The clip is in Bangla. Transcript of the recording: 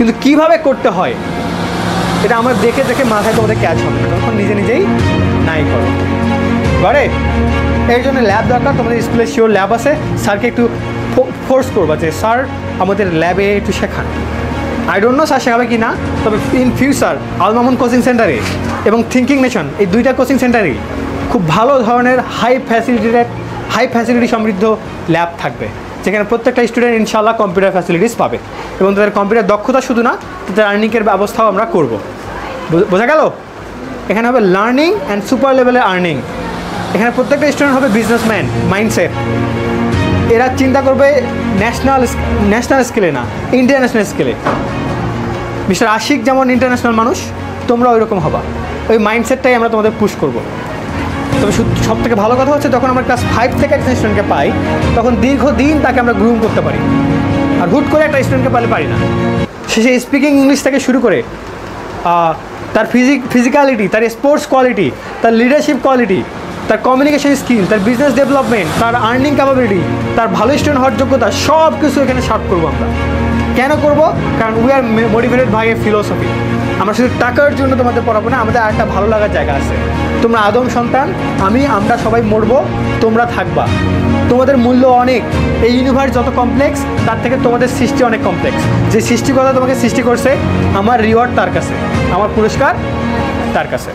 কিন্তু কিভাবে করতে হয় এটা আমার দেখে দেখে মাথায় তোমাদের ক্যাচ হবে না, তখন নিজে নিজেই নাই করো ঘরে। এই জন্য ল্যাব দরকার, তোমাদের স্কুলে শিওর ল্যাব আছে। স্যারকে একটু ফোর্স করবা যে স্যার আমাদের ল্যাবে একটু শেখান। আই ডোন্ট নো স্যার শেখাবে কি না, তবে in future Al Mamun coaching সেন্টারে এবং থিঙ্কিং নেশন এই দুইটা কোচিং সেন্টারেই খুব ভালো ধরনের হাই ফ্যাসিলিটি সমৃদ্ধ ল্যাব থাকবে, যেখানে প্রত্যেকটা স্টুডেন্ট ইনশাআল্লাহ কম্পিউটার ফ্যাসিলিটিস পাবে এবং তাদের কম্পিউটার দক্ষতা শুধু না, তাদের আর্নিংয়ের ব্যবস্থাও আমরা করব। বোঝা গেল? এখানে হবে লার্নিং অ্যান্ড সুপার লেভেলের আর্নিং। এখানে প্রত্যেকটা স্টুডেন্ট হবে বিজনেসম্যান মাইন্ডসেট। এরা চিন্তা করবে ন্যাশনাল স্কেলে না, ইন্টারন্যাশনাল স্কেলে। মিস্টার আশিক যেমন ইন্টারন্যাশনাল মানুষ, তোমরা ওই রকম হবা। ওই মাইন্ডসেটটাই আমরা তোমাদের পুশ করবো। তবে সব থেকে ভালো কথা হচ্ছে, যখন আমরা ক্লাস 5 থেকে একটা স্টুডেন্টকে পাই, তখন দীর্ঘদিন তাকে আমরা গ্রুম করতে পারি। আর হুট করে একটা স্টুডেন্টকে পারি না। সে স্পিকিং ইংলিশ থেকে শুরু করে তার ফিজিক্যালিটি, তার স্পোর্টস কোয়ালিটি, তার লিডারশিপ কোয়ালিটি, তার কমিউনিকেশন স্কিল, তার বিজনেস ডেভেলপমেন্ট, তার আর্নিং ক্যাপাবিলিটি, তার ভালো স্টুডেন্ট হওয়ার যোগ্যতা, সব কিছু এখানে শার্প করবো আমরা। কেন করব? কারণ we are motivated by a philosophy. আমরা শুধু টাকার জন্য তোমাদের পড়াবো না, আমাদের আরেকটা ভালো লাগার জায়গা আছে। তোমরা আদম সন্তান, আমরা সবাই মরবো, তোমরা থাকবা। তোমাদের মূল্য অনেক। এই ইউনিভার্স যত কমপ্লেক্স, তার থেকে তোমাদের সৃষ্টি অনেক কমপ্লেক্স। যে সৃষ্টিকর্তা তোমাকে সৃষ্টি করছে, আমার রিওয়ার্ড তার কাছে, আমার পুরস্কার তার কাছে।